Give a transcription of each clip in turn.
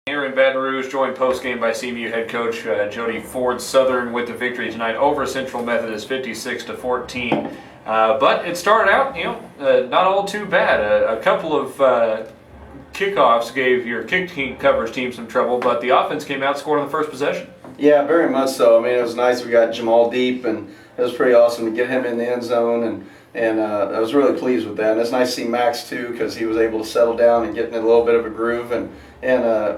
Here in Baton Rouge, joined post-game by CMU head coach Jody Ford. Southern with the victory tonight over Central Methodist, 56-14. But it started out, not all too bad. A couple of kickoffs gave your kick team coverage team some trouble, but the offense came out and scored on the first possession. Yeah, very much so. I mean, it was nice. We got Jamal deep, and it was pretty awesome to get him in the end zone, and I was really pleased with that. And it's nice to see Max too, because he was able to settle down and get in a little bit of a groove, and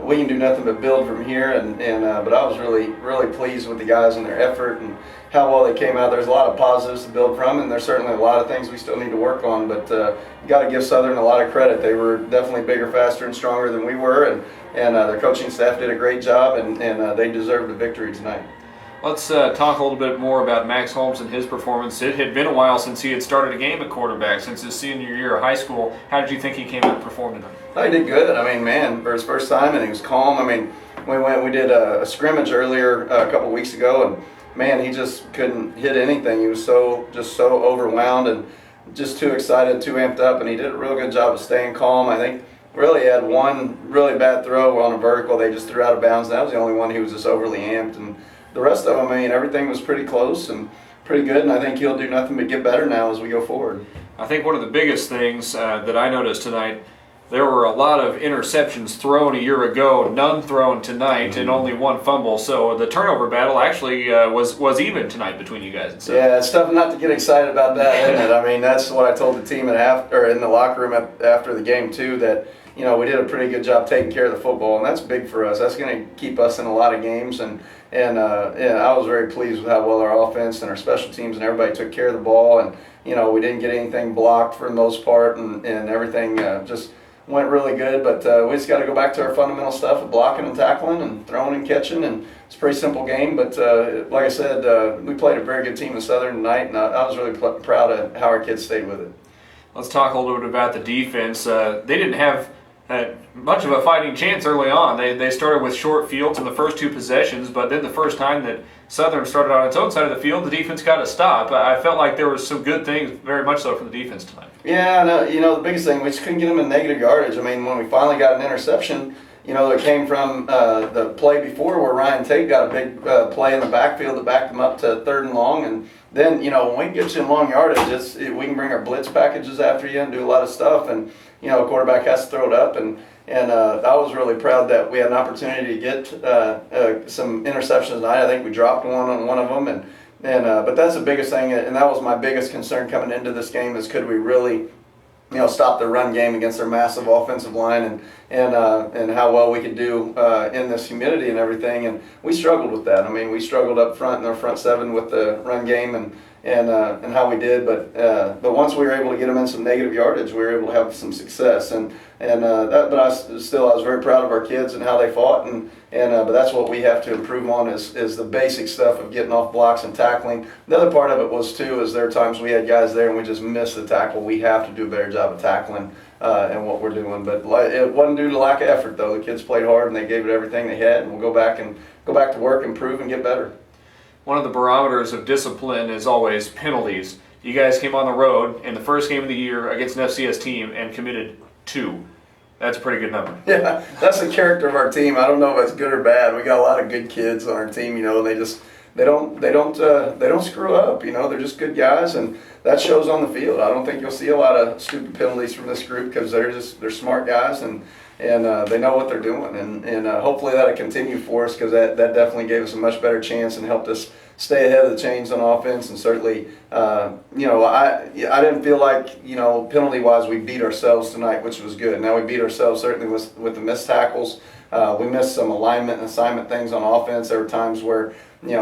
we can do nothing but build from here. But I was really pleased with the guys and their effort and how well they came out. There's a lot of positives to build from, and there's certainly a lot of things we still need to work on. But you got to give Southern a lot of credit. They were definitely bigger, faster, and stronger than we were, and their coaching staff did a great job, and they deserved a victory tonight. Let's talk a little bit more about Max Holmes and his performance. It had been a while since he had started a game at quarterback, since his senior year of high school. How did you think he came out and performed tonight? He did good. I mean, man, for his first time, and he was calm. I mean, we did a scrimmage earlier a couple weeks ago, and man, he just couldn't hit anything. He was so overwhelmed and just too excited, too amped up, and he did a real good job of staying calm. I think really had one really bad throw on a vertical. They just threw out of bounds. That was the only one he was just overly amped, and the rest of them, I mean, everything was pretty close and pretty good, and I think he'll do nothing but get better now as we go forward. I think one of the biggest things that I noticed tonight, there were a lot of interceptions thrown a year ago, none thrown tonight, and only one fumble. So the turnover battle actually was even tonight between you guys. Yeah, it's tough not to get excited about that, isn't it? I mean, that's what I told the team in the locker room after the game too, that we did a pretty good job taking care of the football, and that's big for us. That's going to keep us in a lot of games, and I was very pleased with how well our offense and our special teams and everybody took care of the ball, and we didn't get anything blocked for the most part, and everything just went really good. But we just got to go back to our fundamental stuff of blocking and tackling and throwing and catching, and it's a pretty simple game. But like I said, we played a very good team in Southern tonight, and I was really proud of how our kids stayed with it. Let's talk a little bit about the defense. They didn't have much of a fighting chance early on. They started with short fields in the first two possessions, but then the first time that Southern started on its own side of the field, the defense got a stop. I felt like there was some good things, very much so, from the defense tonight. Yeah, no, the biggest thing, we just couldn't get them in negative yardage. I mean, when we finally got an interception, that came from the play before where Ryan Tate got a big play in the backfield that backed them up to 3rd and long. And then, when we get you in long yardage, we can bring our blitz packages after you and do a lot of stuff. And, a quarterback has to throw it up. And I was really proud that we had an opportunity to get some interceptions tonight. I think we dropped one on one of them. But that's the biggest thing, and that was my biggest concern coming into this game, is could we really stop the run game against their massive offensive line, and how well we could do in this humidity and everything. And we struggled with that. I mean, we struggled up front in our front seven with the run game and how we did. But once we were able to get them in some negative yardage, we were able to have some success. But I was very proud of our kids and how they fought. But that's what we have to improve on is the basic stuff of getting off blocks and tackling. The other part of it was too is there are times we had guys there and we just missed the tackle. We have to do a better job of tackling and what we're doing. But it wasn't due to lack of effort though. The kids played hard and they gave it everything they had. And we'll go back to work, improve, and get better. One of the barometers of discipline is always penalties. You guys came on the road in the first game of the year against an FCS team and committed 2. That's a pretty good number. Yeah, that's the character of our team. I don't know if it's good or bad. We got a lot of good kids on our team, and they don't screw up. They're just good guys, and that shows on the field. I don't think you'll see a lot of stupid penalties from this group because they're smart guys and they know what they're doing, and hopefully that'll continue for us because that definitely gave us a much better chance and helped us stay ahead of the chains on offense. And certainly, I didn't feel like penalty-wise we beat ourselves tonight, which was good. Now we beat ourselves certainly with the missed tackles. We missed some alignment and assignment things on offense. There were times where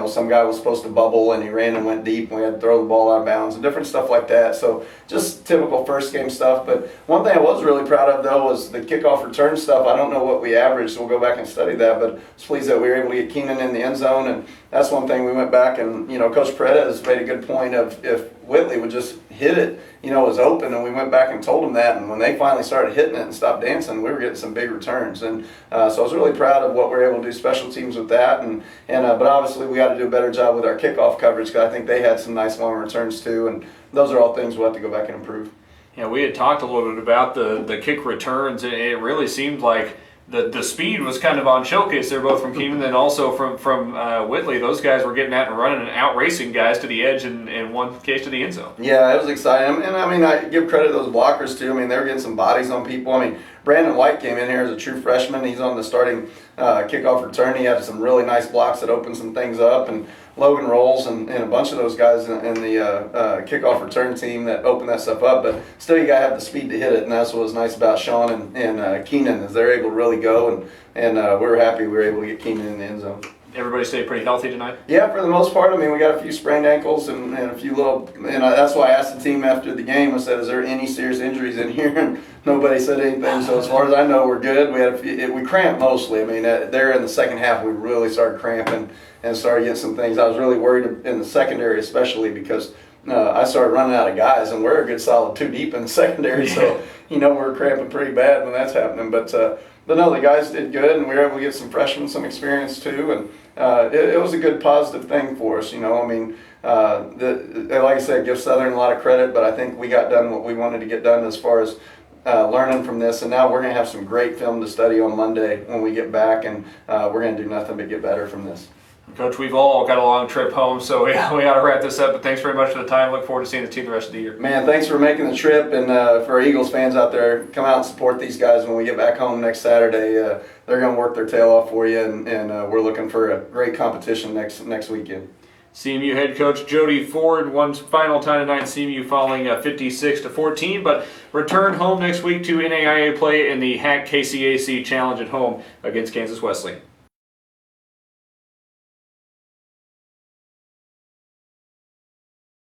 some guy was supposed to bubble and he ran and went deep and we had to throw the ball out of bounds and different stuff like that. So just typical first game stuff. But one thing I was really proud of though was the kickoff return stuff. I don't know what we averaged, so we'll go back and study that, but I was pleased that we were able to get Keenan in the end zone, and that's one thing we went back and Coach Paredes made a good point of if Whitley would just hit it, it was open, and we went back and told them that, and when they finally started hitting it and stopped dancing, we were getting some big returns. And so I was really proud of what we were able to do special teams with that, but obviously we got to do a better job with our kickoff coverage because I think they had some nice long returns too, and those are all things we'll have to go back and improve. Yeah, we had talked a little bit about the kick returns, and it really seemed like the speed was kind of on showcase. They're both from Keenan, and also from Whitley. Those guys were getting out and running and out racing guys to the edge, and in one case to the end zone. Yeah, it was exciting. And I mean, I give credit to those blockers too. I mean, they were getting some bodies on people. I mean, Brandon White came in here as a true freshman. He's on the starting kickoff return. He had some really nice blocks that opened some things up, and Logan Rolls and a bunch of those guys in the kickoff return team that opened that stuff up. But still, you got to have the speed to hit it, and that's what was nice about Sean and Keenan, is they're able to really go, and we were happy we were able to get Keenan in the end zone. Everybody stayed pretty healthy tonight? Yeah, for the most part. I mean, we got a few sprained ankles and a few little, and that's why I asked the team after the game. I said, is there any serious injuries in here? And nobody said anything. So as far as I know, we're good. We had a few, we cramped mostly. I mean, there in the second half, we really started cramping and started getting some things. I was really worried in the secondary, especially because I started running out of guys, and we're a good solid 2 deep in the secondary. So, we're cramping pretty bad when that's happening. But no, the guys did good, and we were able to get some freshmen some experience too, and it was a good positive thing for us. I mean, like I said, give Southern a lot of credit, but I think we got done what we wanted to get done as far as learning from this, and now we're going to have some great film to study on Monday when we get back, and we're going to do nothing but get better from this. Coach, we've all got a long trip home, so we got to wrap this up, but thanks very much for the time. Look forward to seeing the team the rest of the year. Man, thanks for making the trip, and for our Eagles fans out there, come out and support these guys when we get back home next Saturday. They're going to work their tail off for you, and we're looking for a great competition next weekend. CMU head coach Jody Ford won final time tonight, CMU falling 56-14, but return home next week to NAIA play in the HAC KCAC Challenge at home against Kansas Wesleyan.